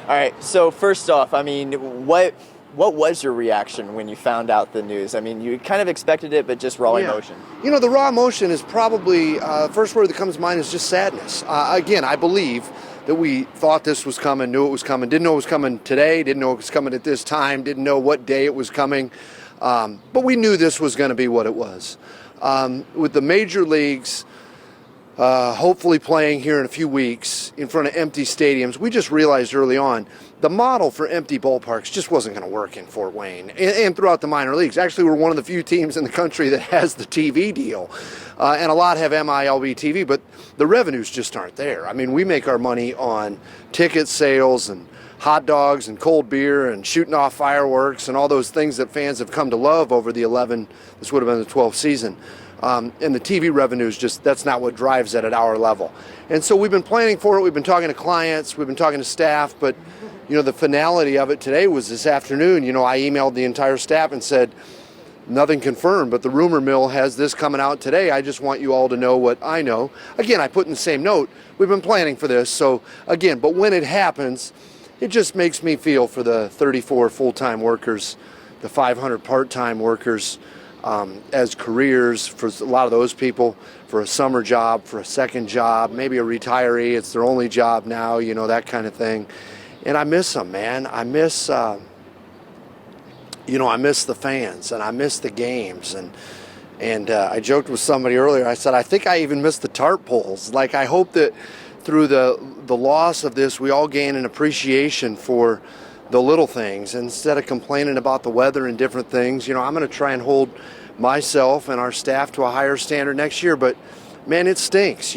All right. So first off, I mean, what was your reaction when you found out the news? I mean, you kind of expected it, but just raw emotion. The raw emotion is probably first word that comes to mind is just sadness. Again, I believe that we thought this was coming, knew it was coming, didn't know it was coming today, didn't know it was coming at this time, didn't know what day it was coming, but we knew this was going to be what it was. With the major leagues hopefully playing here in a few weeks in front of empty stadiums, we just realized early on the model for empty ballparks just wasn't going to work in Fort Wayne and throughout the minor leagues. Actually, we're one of the few teams in the country that has the TV deal, and a lot have MILB TV, but the revenues just aren't there. I mean, we make our money on ticket sales and hot dogs and cold beer and shooting off fireworks and all those things that fans have come to love over the this would have been the 12th season. And the TV revenues that's not what drives it at our level. And so we've been planning for it. We've been talking to clients. We've been talking to staff. But, the finality of it today was this afternoon. I emailed the entire staff and said, nothing confirmed, but the rumor mill has this coming out today. I just want you all to know what I know. Again, I put in the same note, we've been planning for this. So, again, but when it happens, it just makes me feel for the 34 full-time workers, the 500 part-time workers, as careers, for a lot of those people, for a summer job, for a second job, maybe a retiree, it's their only job now, that kind of thing. And I miss them, man. I miss, I miss the fans, and I miss the games. And I joked with somebody earlier, I said, I think I even miss the tarp poles. Like, I hope that through the loss of this, we all gain an appreciation for the little things. Instead of complaining about the weather and different things, I'm going to try and hold myself and our staff to a higher standard next year. But, man, it stinks.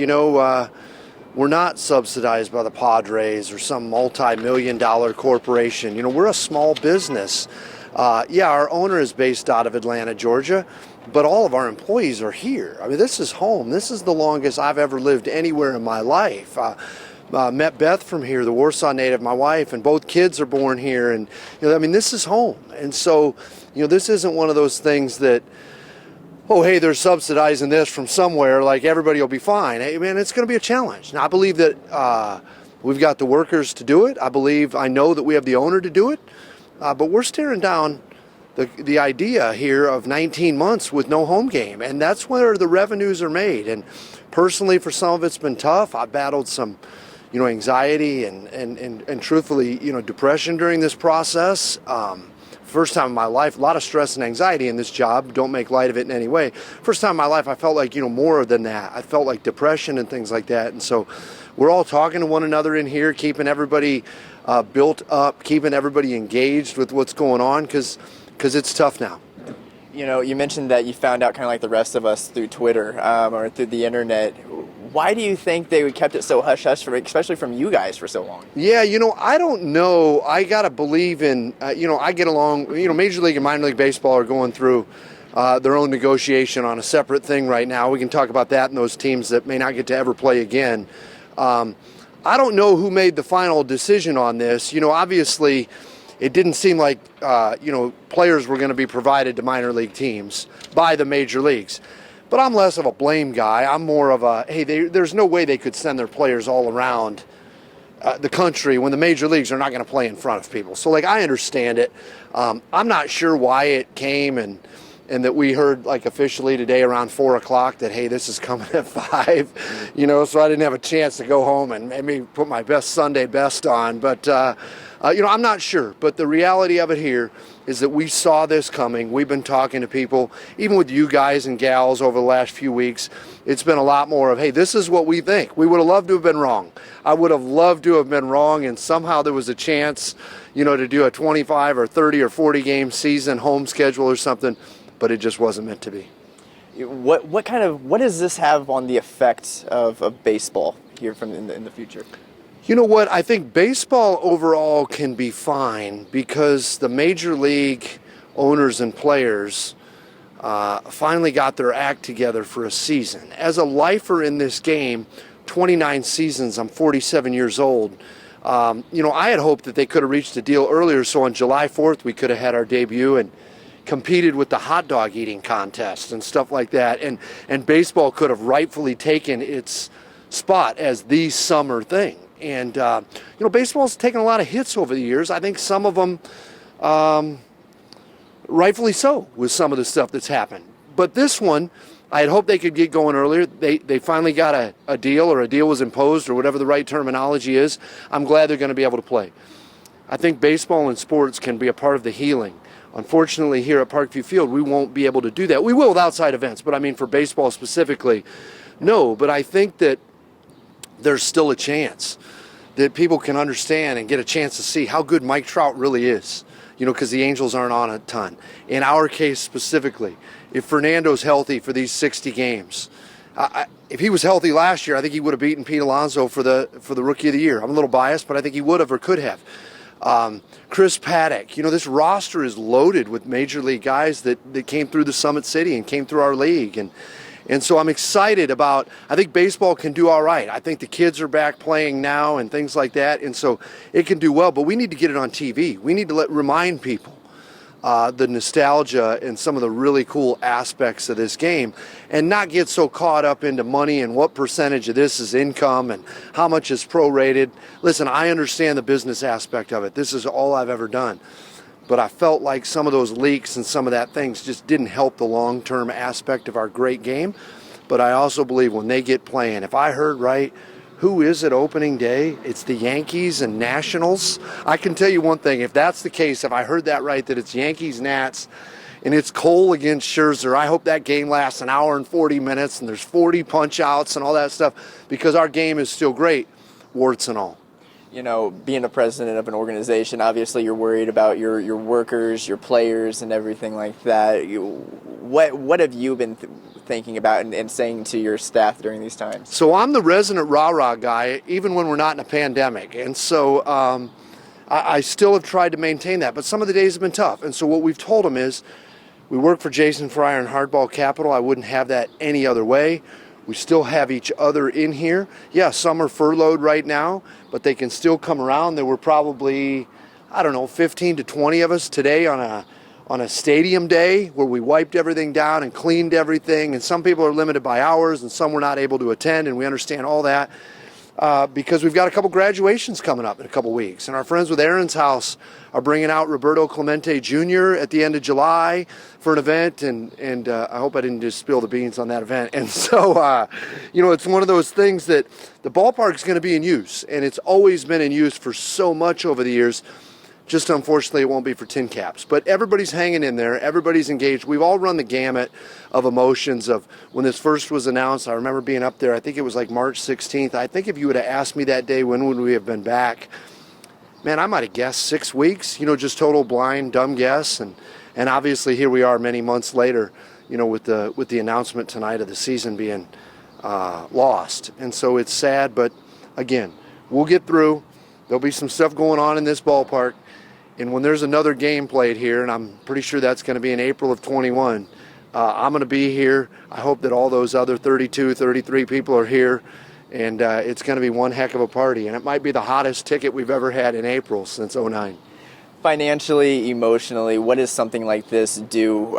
We're not subsidized by the Padres or some multi-million-dollar corporation. We're a small business. Our owner is based out of Atlanta, Georgia, but all of our employees are here. I mean, this is home. This is the longest I've ever lived anywhere in my life. Met Beth from here, the Warsaw native, my wife, and both kids are born here. And, this is home. And so, this isn't one of those things that, oh, hey, they're subsidizing this from somewhere, like everybody will be fine. Hey, man, it's going to be a challenge. Now, I believe that we've got the workers to do it. I know that we have the owner to do it. But we're staring down the idea here of 19 months with no home game. And that's where the revenues are made. And personally, for some of it's been tough. I battled some anxiety and truthfully, depression during this process. First time in my life, a lot of stress and anxiety in this job. Don't make light of it in any way. First time in my life, I felt like, more than that. I felt like depression and things like that. And so we're all talking to one another in here, keeping everybody built up, keeping everybody engaged with what's going on, because it's tough now. You mentioned that you found out kind of like the rest of us through Twitter or through the internet. Why do you think they kept it so hush-hush, especially from you guys, for so long? Yeah, I don't know. I got to believe in, I get along, Major League and Minor League Baseball are going through their own negotiation on a separate thing right now. We can talk about that and those teams that may not get to ever play again. I don't know who made the final decision on this. Obviously, it didn't seem like, players were going to be provided to minor league teams by the major leagues. But I'm less of a blame guy. I'm more of a, hey, there's no way they could send their players all around the country when the major leagues are not going to play in front of people. So, I understand it. I'm not sure why it came and that we heard, officially today around 4 o'clock that, hey, this is coming at 5, so I didn't have a chance to go home and maybe put my best Sunday best on. But, I'm not sure. But the reality of it here is that we saw this coming. We've been talking to people, even with you guys and gals over the last few weeks. It's been a lot more of, hey, this is what we think. We would have loved to have been wrong. I would have loved to have been wrong, and somehow there was a chance, to do a 25 or 30 or 40 game season home schedule or something, but it just wasn't meant to be. What does this have on the effect of baseball here in the future? You know what? I think baseball overall can be fine because the major league owners and players finally got their act together for a season. As a lifer in this game, 29 seasons, I'm 47 years old. I had hoped that they could have reached a deal earlier, so on July 4th we could have had our debut and competed with the hot dog eating contest and stuff like that. And baseball could have rightfully taken its spot as the summer thing. And baseball's taken a lot of hits over the years. I think some of them, rightfully so, with some of the stuff that's happened. But this one, I had hoped they could get going earlier. They finally got a deal, or a deal was imposed, or whatever the right terminology is. I'm glad they're going to be able to play. I think baseball and sports can be a part of the healing. Unfortunately, here at Parkview Field, we won't be able to do that. We will with outside events, but I mean for baseball specifically, no. But I think that there's still a chance that people can understand and get a chance to see how good Mike Trout really is, because the Angels aren't on a ton. In our case specifically, if Fernando's healthy for these 60 games, if he was healthy last year, I think he would have beaten Pete Alonso for the Rookie of the Year. I'm a little biased, but I think he would have or could have. Chris Paddock, this roster is loaded with major league guys that came through the Summit City and came through our league. And so I'm excited about, I think baseball can do all right. I think the kids are back playing now and things like that. And so it can do well, but we need to get it on TV. We need to remind people the nostalgia and some of the really cool aspects of this game, and not get so caught up into money and what percentage of this is income and how much is prorated. Listen, I understand the business aspect of it. This is all I've ever done. But I felt like some of those leaks and some of that things just didn't help the long-term aspect of our great game. But I also believe when they get playing, if I heard right, who is it opening day? It's the Yankees and Nationals. I can tell you one thing, if that's the case, if I heard that right, that it's Yankees, Nats, and it's Cole against Scherzer, I hope that game lasts an hour and 40 minutes and there's 40 punch-outs and all that stuff, because our game is still great, warts and all. Being a president of an organization, obviously you're worried about your workers, your players, and everything like that. What have you been thinking about and saying to your staff during these times? So I'm the resident rah-rah guy, even when we're not in a pandemic. And so I still have tried to maintain that, but some of the days have been tough. And so what we've told them is, we work for Jason Fryer and Hardball Capital. I wouldn't have that any other way. We still have each other in here. Yeah, some are furloughed right now, but they can still come around. There were probably, 15 to 20 of us today on a stadium day where we wiped everything down and cleaned everything. And some people are limited by hours and some were not able to attend, and we understand all that because we've got a couple graduations coming up in a couple weeks. And our friends with Aaron's House are bringing out Roberto Clemente Jr. at the end of July for an event, and I hope I didn't just spill the beans on that event. And so, it's one of those things that the ballpark's going to be in use, and it's always been in use for so much over the years. Just unfortunately, it won't be for tin caps. But everybody's hanging in there. Everybody's engaged. We've all run the gamut of emotions of when this first was announced. I remember being up there. I think it was like March 16th. I think if you would have asked me that day, when would we have been back? Man, I might have guessed 6 weeks, just total blind, dumb guess. And obviously here we are many months later, with the announcement tonight of the season being lost. And so it's sad, but again, we'll get through. There'll be some stuff going on in this ballpark. And when there's another game played here, and I'm pretty sure that's going to be in April of 21, I'm going to be here. I hope that all those other 32, 33 people are here. And it's going to be one heck of a party. And it might be the hottest ticket we've ever had in April since '09. Financially, emotionally, what does something like this do,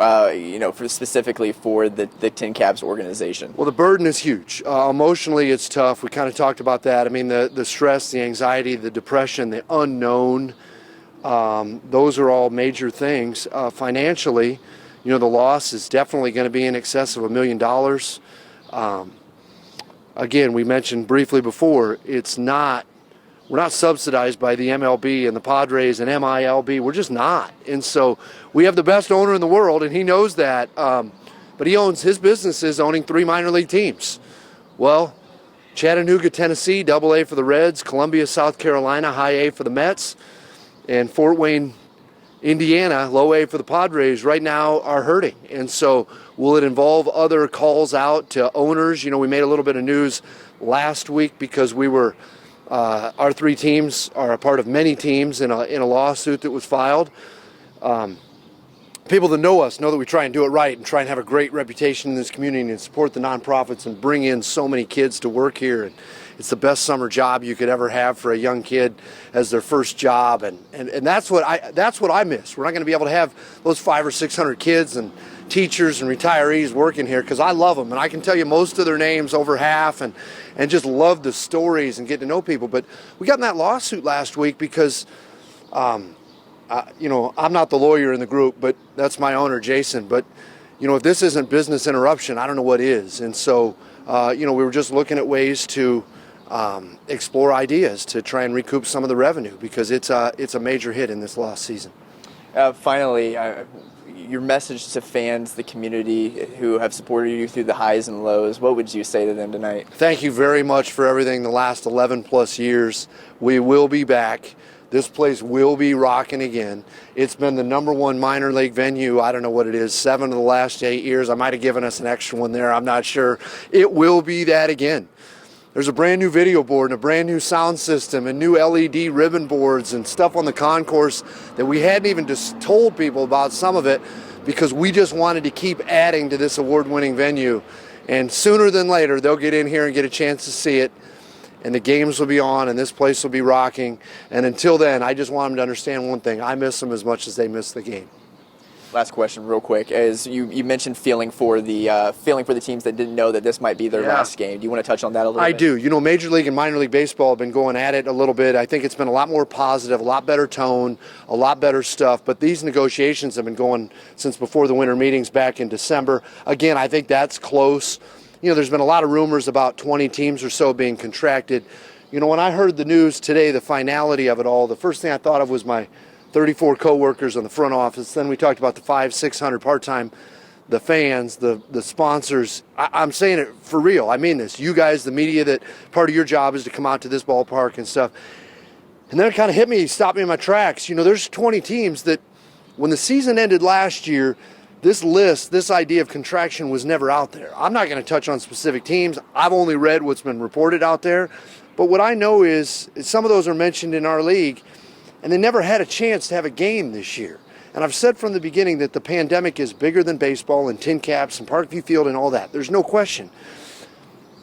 specifically for the Tin Caps organization? Well, the burden is huge. Emotionally, it's tough. We kind of talked about that. I mean, the stress, the anxiety, the depression, the unknown, those are all major things. Financially, the loss is definitely going to be in excess of $1 million. Again, we mentioned briefly before, we're not subsidized by the MLB and the Padres and MILB. We're just not. And so we have the best owner in the world, and he knows that. But he owns his businesses owning 3 minor league teams. Well, Chattanooga, Tennessee, AA for the Reds, Columbia, South Carolina, High A for the Mets, and Fort Wayne, Indiana, Low A for the Padres right now are hurting. And so will it involve other calls out to owners? We made a little bit of news last week because we were our 3 teams are a part of many teams in a lawsuit that was filed. People that know us know that we try and do it right and try and have a great reputation in this community and support the nonprofits and bring in so many kids to work here It's the best summer job you could ever have for a young kid as their first job, and that's what I miss. We're not going to be able to have those 500 or 600 kids and teachers and retirees working here, because I love them, and I can tell you most of their names, over half, and just love the stories and get to know people. But we got in that lawsuit last week because I'm not the lawyer in the group, but that's my owner, Jason. But if this isn't business interruption, I don't know what is. And so we were just looking at ways to explore ideas to try and recoup some of the revenue, because it's a major hit in this lost season. Finally, your message to fans, the community who have supported you through the highs and lows, what would you say to them tonight? Thank you very much for everything the last 11 plus years. We will be back. This place will be rocking again. It's been the #1 minor league venue, I don't know what it is, 7 of the last 8 years. I might have given us an extra one there, I'm not sure. It will be that again. There's a brand new video board and a brand new sound system and new LED ribbon boards and stuff on the concourse that we hadn't even just told people about, some of it, because we just wanted to keep adding to this award-winning venue. And sooner than later, they'll get in here and get a chance to see it, and the games will be on, and this place will be rocking. And until then, I just want them to understand one thing: I miss them as much as they miss the game. Last question, real quick, is you mentioned feeling for the teams that didn't know that this might be their last game. Do you want to touch on that a little bit? I do. Major League and minor league baseball have been going at it a little bit. I think it's been a lot more positive, a lot better tone, a lot better stuff. But these negotiations have been going since before the winter meetings back in December. Again, I think that's close. There's been a lot of rumors about 20 teams or so being contracted. When I heard the news today, the finality of it all, the first thing I thought of was my 34 co-workers in the front office. Then we talked about the 500-600 part-time, the fans, the sponsors. I'm saying it for real. I mean this. You guys, the media, that part of your job is to come out to this ballpark and stuff. And then it kind of hit me, stopped me in my tracks. There's 20 teams that, when the season ended last year, this list, this idea of contraction was never out there. I'm not going to touch on specific teams. I've only read what's been reported out there. But what I know is some of those are mentioned in our league, and they never had a chance to have a game this year. And I've said from the beginning that the pandemic is bigger than baseball and tin caps and Parkview Field and all that. There's no question.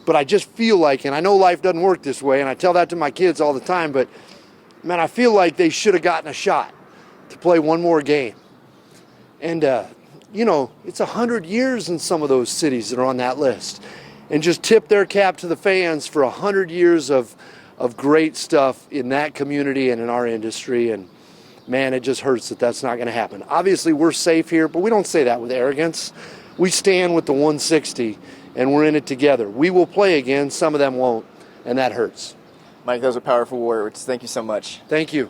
But I just feel like, and I know life doesn't work this way, and I tell that to my kids all the time, but man, I feel like they should have gotten a shot to play one more game. And, it's 100 years in some of those cities that are on that list. And just tip their cap to the fans for 100 years of great stuff in that community and in our industry. And man, it just hurts that that's not going to happen. Obviously, we're safe here, but we don't say that with arrogance. We stand with the 160, and we're in it together. We will play again. Some of them won't, and that hurts. Mike, those are powerful words. Thank you so much. Thank you.